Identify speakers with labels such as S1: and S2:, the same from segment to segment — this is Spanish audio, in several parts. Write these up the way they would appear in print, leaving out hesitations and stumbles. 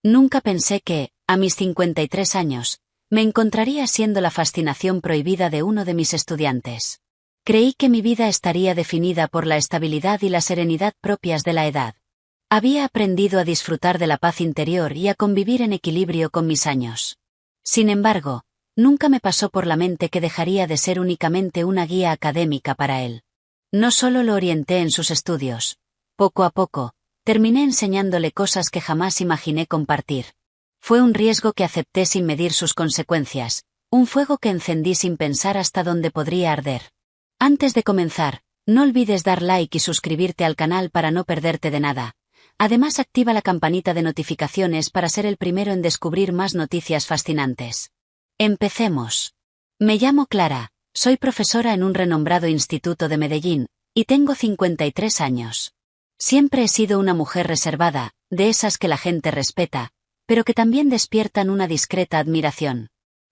S1: Nunca pensé que, a mis 53 años, me encontraría siendo la fascinación prohibida de uno de mis estudiantes. Creí que mi vida estaría definida por la estabilidad y la serenidad propias de la edad. Había aprendido a disfrutar de la paz interior y a convivir en equilibrio con mis años. Sin embargo, nunca me pasó por la mente que dejaría de ser únicamente una guía académica para él. No solo lo orienté en sus estudios. Poco a poco, terminé enseñándole cosas que jamás imaginé compartir. Fue un riesgo que acepté sin medir sus consecuencias, un fuego que encendí sin pensar hasta dónde podría arder. Antes de comenzar, no olvides dar like y suscribirte al canal para no perderte de nada. Además, activa la campanita de notificaciones para ser el primero en descubrir más noticias fascinantes. Empecemos. Me llamo Clara, soy profesora en un renombrado instituto de Medellín, y tengo 53 años. Siempre he sido una mujer reservada, de esas que la gente respeta, pero que también despiertan una discreta admiración.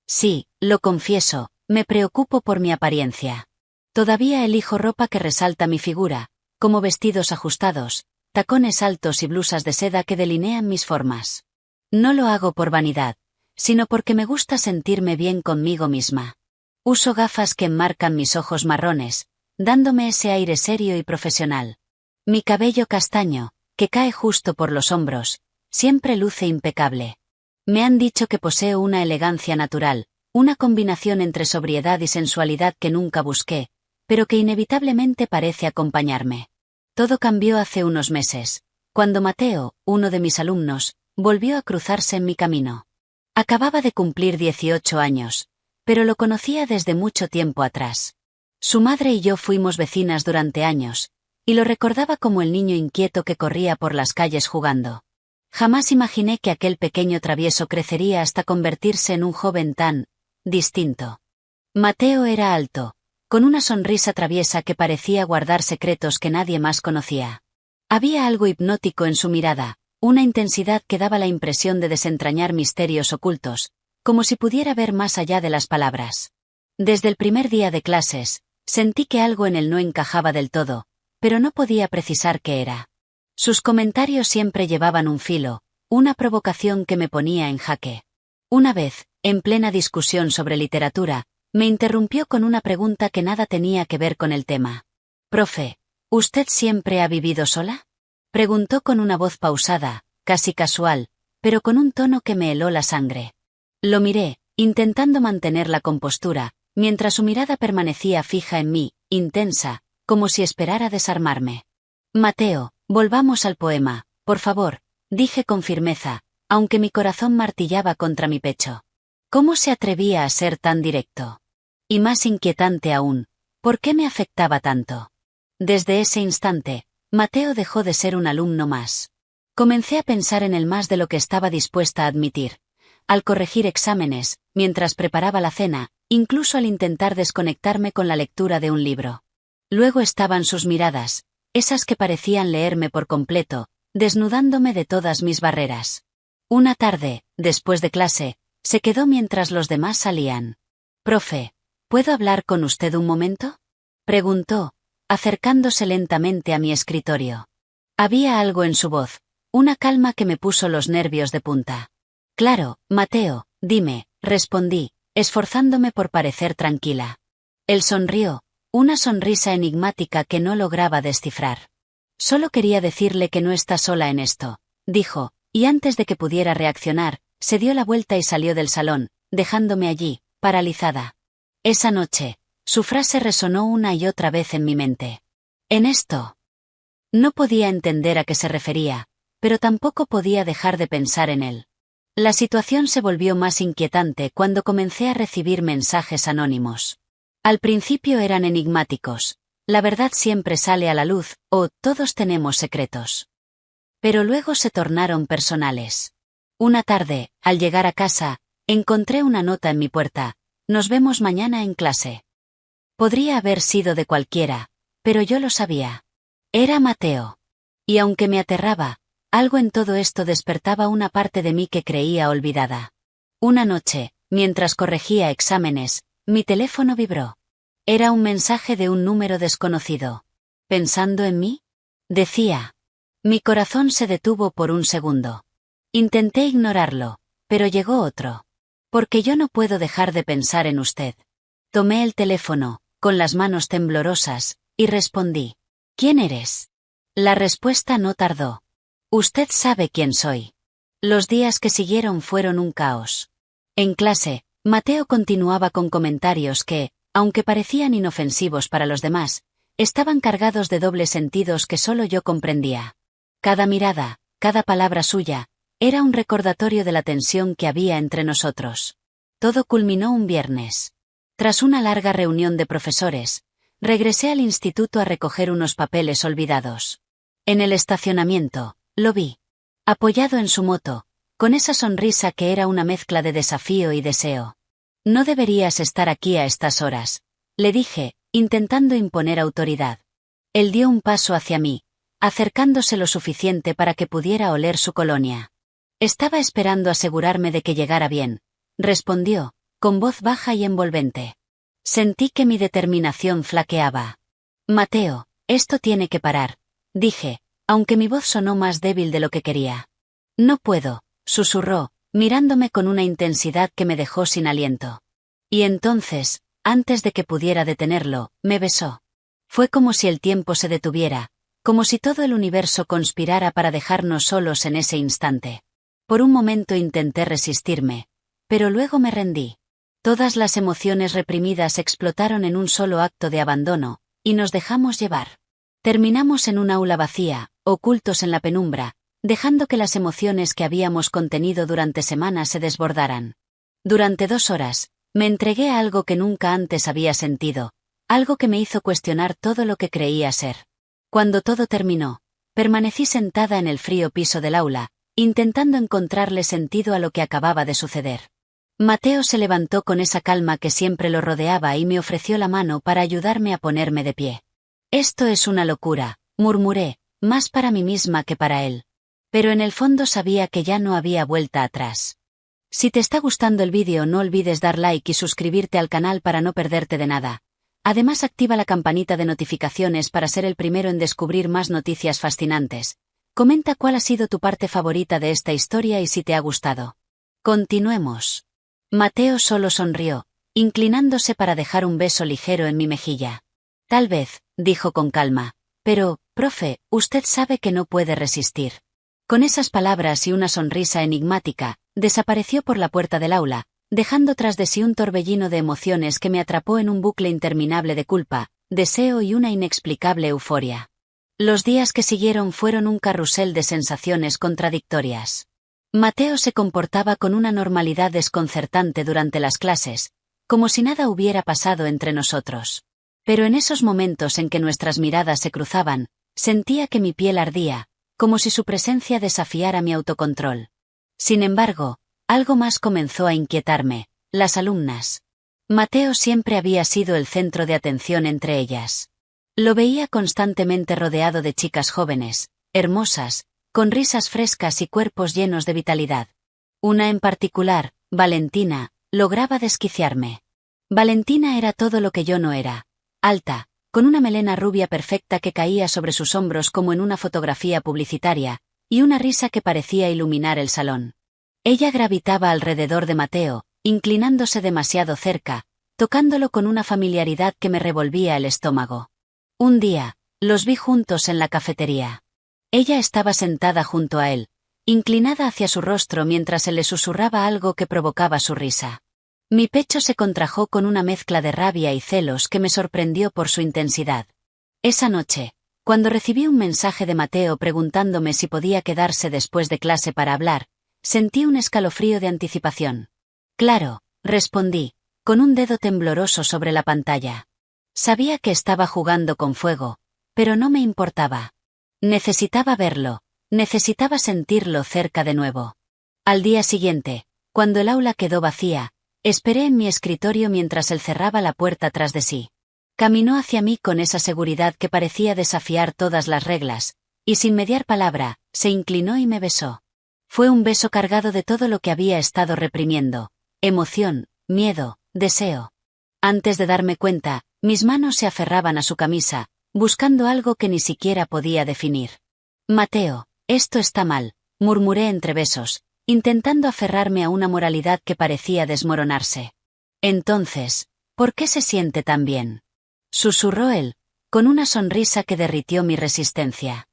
S1: Sí, lo confieso, me preocupo por mi apariencia. Todavía elijo ropa que resalta mi figura, como vestidos ajustados, tacones altos y blusas de seda que delinean mis formas. No lo hago por vanidad, sino porque me gusta sentirme bien conmigo misma. Uso gafas que enmarcan mis ojos marrones, dándome ese aire serio y profesional. Mi cabello castaño, que cae justo por los hombros, siempre luce impecable. Me han dicho que poseo una elegancia natural, una combinación entre sobriedad y sensualidad que nunca busqué, pero que inevitablemente parece acompañarme. Todo cambió hace unos meses, cuando Mateo, uno de mis alumnos, volvió a cruzarse en mi camino. Acababa de cumplir 18 años, pero lo conocía desde mucho tiempo atrás. Su madre y yo fuimos vecinas durante años, y lo recordaba como el niño inquieto que corría por las calles jugando. Jamás imaginé que aquel pequeño travieso crecería hasta convertirse en un joven tan distinto. Mateo era alto, con una sonrisa traviesa que parecía guardar secretos que nadie más conocía. Había algo hipnótico en su mirada, una intensidad que daba la impresión de desentrañar misterios ocultos, como si pudiera ver más allá de las palabras. Desde el primer día de clases, sentí que algo en él no encajaba del todo, pero no podía precisar qué era. Sus comentarios siempre llevaban un filo, una provocación que me ponía en jaque. Una vez, en plena discusión sobre literatura, me interrumpió con una pregunta que nada tenía que ver con el tema. «Profe, ¿usted siempre ha vivido sola?», preguntó con una voz pausada, casi casual, pero con un tono que me heló la sangre. Lo miré, intentando mantener la compostura, mientras su mirada permanecía fija en mí, intensa, como si esperara desarmarme. «Mateo, volvamos al poema, por favor», dije con firmeza, aunque mi corazón martillaba contra mi pecho. ¿Cómo se atrevía a ser tan directo? Y más inquietante aún, ¿por qué me afectaba tanto? Desde ese instante, Mateo dejó de ser un alumno más. Comencé a pensar en él más de lo que estaba dispuesta a admitir. Al corregir exámenes, mientras preparaba la cena, incluso al intentar desconectarme con la lectura de un libro. Luego estaban sus miradas, esas que parecían leerme por completo, desnudándome de todas mis barreras. Una tarde, después de clase, se quedó mientras los demás salían. «Profe, ¿puedo hablar con usted un momento?», preguntó, acercándose lentamente a mi escritorio. Había algo en su voz, una calma que me puso los nervios de punta. «Claro, Mateo, dime», respondí, esforzándome por parecer tranquila. Él sonrió, una sonrisa enigmática que no lograba descifrar. «Solo quería decirle que no está sola en esto», dijo, y antes de que pudiera reaccionar, se dio la vuelta y salió del salón, dejándome allí, paralizada. Esa noche, su frase resonó una y otra vez en mi mente. «¿En esto?». No podía entender a qué se refería, pero tampoco podía dejar de pensar en él. La situación se volvió más inquietante cuando comencé a recibir mensajes anónimos. Al principio eran enigmáticos. «La verdad siempre sale a la luz», o «todos tenemos secretos». Pero luego se tornaron personales. Una tarde, al llegar a casa, encontré una nota en mi puerta: «Nos vemos mañana en clase». Podría haber sido de cualquiera, pero yo lo sabía. Era Mateo. Y aunque me aterraba, algo en todo esto despertaba una parte de mí que creía olvidada. Una noche, mientras corregía exámenes, mi teléfono vibró. Era un mensaje de un número desconocido. «¿Pensando en mí?», decía. Mi corazón se detuvo por un segundo. Intenté ignorarlo, pero llegó otro. Porque yo no puedo dejar de pensar en usted. Tomé el teléfono, con las manos temblorosas, y respondí. ¿Quién eres? La respuesta no tardó. Usted sabe quién soy. Los días que siguieron fueron un caos. En clase, Mateo continuaba con comentarios que, aunque parecían inofensivos para los demás, estaban cargados de dobles sentidos que solo yo comprendía. Cada mirada, cada palabra suya, era un recordatorio de la tensión que había entre nosotros. Todo culminó un viernes. Tras una larga reunión de profesores, regresé al instituto a recoger unos papeles olvidados. En el estacionamiento, lo vi. Apoyado en su moto, con esa sonrisa que era una mezcla de desafío y deseo. No deberías estar aquí a estas horas, le dije, intentando imponer autoridad. Él dio un paso hacia mí, acercándose lo suficiente para que pudiera oler su colonia. Estaba esperando asegurarme de que llegara bien, respondió, con voz baja y envolvente. Sentí que mi determinación flaqueaba. Mateo, esto tiene que parar, dije, aunque mi voz sonó más débil de lo que quería. No puedo, susurró, mirándome con una intensidad que me dejó sin aliento. Y entonces, antes de que pudiera detenerlo, me besó. Fue como si el tiempo se detuviera, como si todo el universo conspirara para dejarnos solos en ese instante. Por un momento intenté resistirme, pero luego me rendí. Todas las emociones reprimidas explotaron en un solo acto de abandono, y nos dejamos llevar. Terminamos en un aula vacía, ocultos en la penumbra, dejando que las emociones que habíamos contenido durante semanas se desbordaran. Durante 2 horas, me entregué a algo que nunca antes había sentido, algo que me hizo cuestionar todo lo que creía ser. Cuando todo terminó, permanecí sentada en el frío piso del aula, intentando encontrarle sentido a lo que acababa de suceder. Mateo se levantó con esa calma que siempre lo rodeaba y me ofreció la mano para ayudarme a ponerme de pie. Esto es una locura, murmuré, más para mí misma que para él. Pero en el fondo sabía que ya no había vuelta atrás. Si te está gustando el vídeo no olvides dar like y suscribirte al canal para no perderte de nada. Además activa la campanita de notificaciones para ser el primero en descubrir más noticias fascinantes. Comenta cuál ha sido tu parte favorita de esta historia y si te ha gustado. Continuemos. Mateo solo sonrió, inclinándose para dejar un beso ligero en mi mejilla. Tal vez, dijo con calma, pero, profe, usted sabe que no puede resistir. Con esas palabras y una sonrisa enigmática, desapareció por la puerta del aula, dejando tras de sí un torbellino de emociones que me atrapó en un bucle interminable de culpa, deseo y una inexplicable euforia. Los días que siguieron fueron un carrusel de sensaciones contradictorias. Mateo se comportaba con una normalidad desconcertante durante las clases, como si nada hubiera pasado entre nosotros. Pero en esos momentos en que nuestras miradas se cruzaban, sentía que mi piel ardía, como si su presencia desafiara mi autocontrol. Sin embargo, algo más comenzó a inquietarme: las alumnas. Mateo siempre había sido el centro de atención entre ellas. Lo veía constantemente rodeado de chicas jóvenes, hermosas, con risas frescas y cuerpos llenos de vitalidad. Una en particular, Valentina, lograba desquiciarme. Valentina era todo lo que yo no era. Alta, con una melena rubia perfecta que caía sobre sus hombros como en una fotografía publicitaria, y una risa que parecía iluminar el salón. Ella gravitaba alrededor de Mateo, inclinándose demasiado cerca, tocándolo con una familiaridad que me revolvía el estómago. Un día, los vi juntos en la cafetería. Ella estaba sentada junto a él, inclinada hacia su rostro mientras él le susurraba algo que provocaba su risa. Mi pecho se contrajo con una mezcla de rabia y celos que me sorprendió por su intensidad. Esa noche, cuando recibí un mensaje de Mateo preguntándome si podía quedarse después de clase para hablar, sentí un escalofrío de anticipación. Claro, respondí, con un dedo tembloroso sobre la pantalla. Sabía que estaba jugando con fuego, pero no me importaba. Necesitaba verlo, necesitaba sentirlo cerca de nuevo. Al día siguiente, cuando el aula quedó vacía, esperé en mi escritorio mientras él cerraba la puerta tras de sí. Caminó hacia mí con esa seguridad que parecía desafiar todas las reglas, y sin mediar palabra, se inclinó y me besó. Fue un beso cargado de todo lo que había estado reprimiendo: emoción, miedo, deseo. Antes de darme cuenta, mis manos se aferraban a su camisa, buscando algo que ni siquiera podía definir. Mateo, esto está mal, murmuré entre besos, intentando aferrarme a una moralidad que parecía desmoronarse. Entonces, ¿por qué se siente tan bien?, susurró él, con una sonrisa que derritió mi resistencia.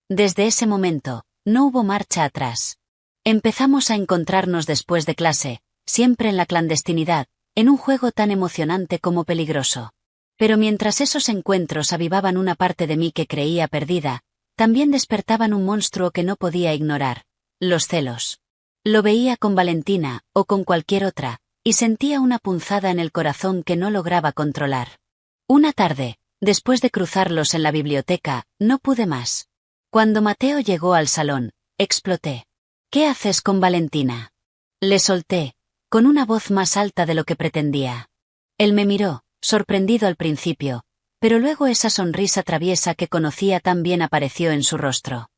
S1: Desde ese momento, no hubo marcha atrás. Empezamos a encontrarnos después de clase, siempre en la clandestinidad, en un juego tan emocionante como peligroso. Pero mientras esos encuentros avivaban una parte de mí que creía perdida, también despertaban un monstruo que no podía ignorar: los celos. Lo veía con Valentina, o con cualquier otra, y sentía una punzada en el corazón que no lograba controlar. Una tarde, después de cruzarlos en la biblioteca, no pude más. Cuando Mateo llegó al salón, exploté. ¿Qué haces con Valentina?, le solté, con una voz más alta de lo que pretendía. Él me miró, sorprendido al principio, pero luego esa sonrisa traviesa que conocía tan bien apareció en su rostro.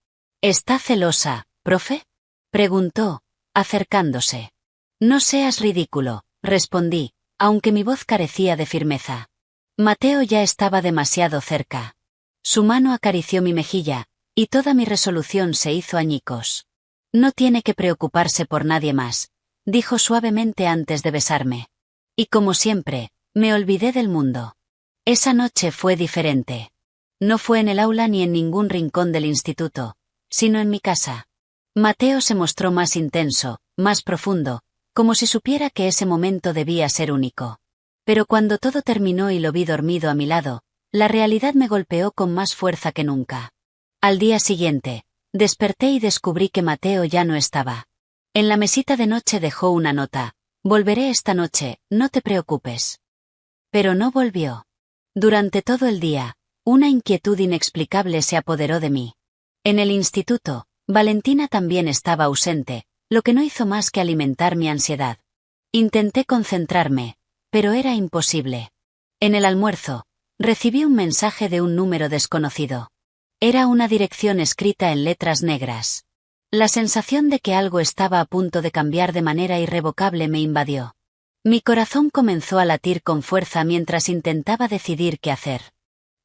S1: ¿Está celosa, profe?, preguntó, acercándose. No seas ridículo, respondí, aunque mi voz carecía de firmeza. Mateo ya estaba demasiado cerca. Su mano acarició mi mejilla, y toda mi resolución se hizo añicos. No tiene que preocuparse por nadie más, dijo suavemente antes de besarme. Y como siempre, me olvidé del mundo. Esa noche fue diferente. No fue en el aula ni en ningún rincón del instituto, sino en mi casa. Mateo se mostró más intenso, más profundo, como si supiera que ese momento debía ser único. Pero cuando todo terminó y lo vi dormido a mi lado, la realidad me golpeó con más fuerza que nunca. Al día siguiente, desperté y descubrí que Mateo ya no estaba. En la mesita de noche dejó una nota: volveré esta noche, no te preocupes. Pero no volvió. Durante todo el día, una inquietud inexplicable se apoderó de mí. En el instituto, Valentina también estaba ausente, lo que no hizo más que alimentar mi ansiedad. Intenté concentrarme, pero era imposible. En el almuerzo, recibí un mensaje de un número desconocido. Era una dirección escrita en letras negras. La sensación de que algo estaba a punto de cambiar de manera irrevocable me invadió. Mi corazón comenzó a latir con fuerza mientras intentaba decidir qué hacer.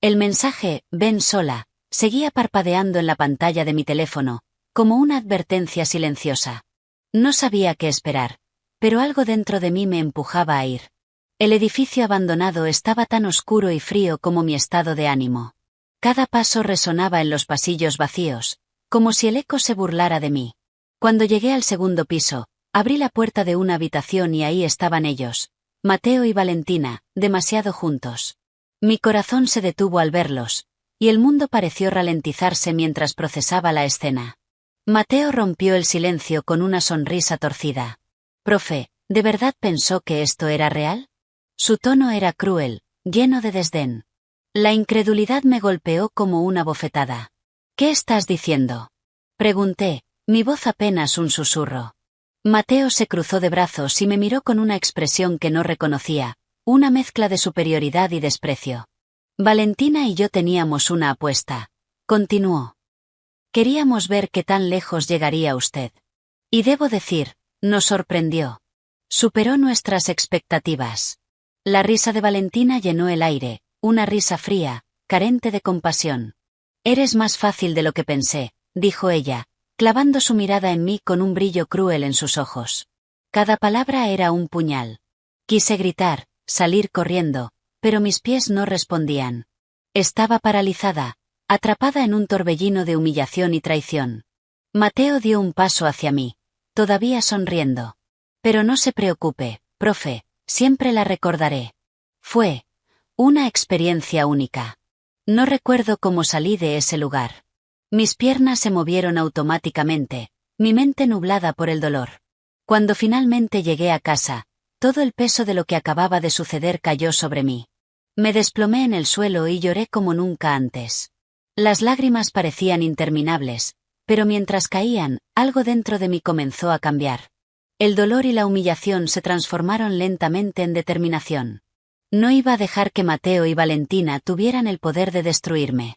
S1: El mensaje, ven sola, seguía parpadeando en la pantalla de mi teléfono, como una advertencia silenciosa. No sabía qué esperar, pero algo dentro de mí me empujaba a ir. El edificio abandonado estaba tan oscuro y frío como mi estado de ánimo. Cada paso resonaba en los pasillos vacíos, como si el eco se burlara de mí. Cuando llegué al segundo piso, abrí la puerta de una habitación y ahí estaban ellos, Mateo y Valentina, demasiado juntos. Mi corazón se detuvo al verlos, y el mundo pareció ralentizarse mientras procesaba la escena. Mateo rompió el silencio con una sonrisa torcida. Profe, ¿de verdad pensó que esto era real? Su tono era cruel, lleno de desdén. La incredulidad me golpeó como una bofetada. ¿Qué estás diciendo?, pregunté, mi voz apenas un susurro. Mateo se cruzó de brazos y me miró con una expresión que no reconocía, una mezcla de superioridad y desprecio. Valentina y yo teníamos una apuesta, continuó. Queríamos ver qué tan lejos llegaría usted. Y debo decir, nos sorprendió. Superó nuestras expectativas. La risa de Valentina llenó el aire, una risa fría, carente de compasión. Eres más fácil de lo que pensé, dijo ella, clavando su mirada en mí con un brillo cruel en sus ojos. Cada palabra era un puñal. Quise gritar, salir corriendo, pero mis pies no respondían. Estaba paralizada, atrapada en un torbellino de humillación y traición. Mateo dio un paso hacia mí, todavía sonriendo. Pero no se preocupe, profe, siempre la recordaré. Fue una experiencia única. No recuerdo cómo salí de ese lugar. Mis piernas se movieron automáticamente, mi mente nublada por el dolor. Cuando finalmente llegué a casa, todo el peso de lo que acababa de suceder cayó sobre mí. Me desplomé en el suelo y lloré como nunca antes. Las lágrimas parecían interminables, pero mientras caían, algo dentro de mí comenzó a cambiar. El dolor y la humillación se transformaron lentamente en determinación. No iba a dejar que Mateo y Valentina tuvieran el poder de destruirme.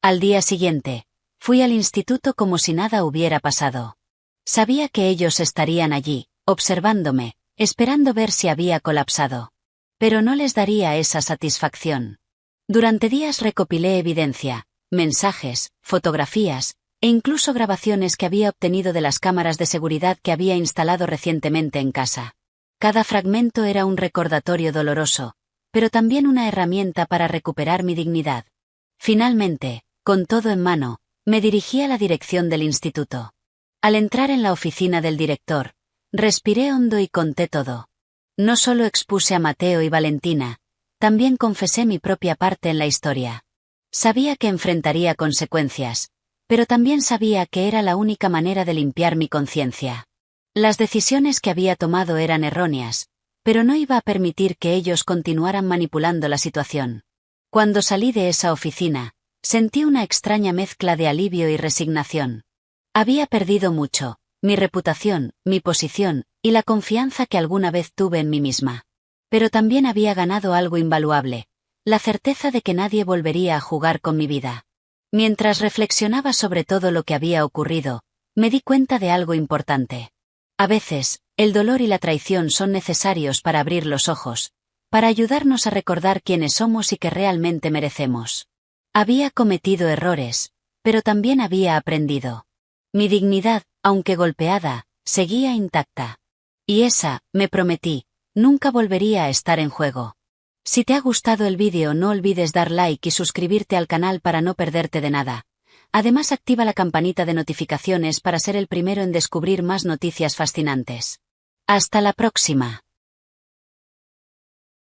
S1: Al día siguiente, fui al instituto como si nada hubiera pasado. Sabía que ellos estarían allí, observándome, esperando ver si había colapsado. Pero no les daría esa satisfacción. Durante días recopilé evidencia, mensajes, fotografías, e incluso grabaciones que había obtenido de las cámaras de seguridad que había instalado recientemente en casa. Cada fragmento era un recordatorio doloroso, pero también una herramienta para recuperar mi dignidad. Finalmente, con todo en mano, me dirigí a la dirección del instituto. Al entrar en la oficina del director, respiré hondo y conté todo. No solo expuse a Mateo y Valentina, también confesé mi propia parte en la historia. Sabía que enfrentaría consecuencias, pero también sabía que era la única manera de limpiar mi conciencia. Las decisiones que había tomado eran erróneas, pero no iba a permitir que ellos continuaran manipulando la situación. Cuando salí de esa oficina, sentí una extraña mezcla de alivio y resignación. Había perdido mucho, mi reputación, mi posición, y la confianza que alguna vez tuve en mí misma. Pero también había ganado algo invaluable, la certeza de que nadie volvería a jugar con mi vida. Mientras reflexionaba sobre todo lo que había ocurrido, me di cuenta de algo importante. A veces, el dolor y la traición son necesarios para abrir los ojos, para ayudarnos a recordar quiénes somos y qué realmente merecemos. Había cometido errores, pero también había aprendido. Mi dignidad, aunque golpeada, seguía intacta. Y esa, me prometí, nunca volvería a estar en juego. Si te ha gustado el vídeo, no olvides dar like y suscribirte al canal para no perderte de nada. Además, activa la campanita de notificaciones para ser el primero en descubrir más noticias fascinantes. Hasta la próxima.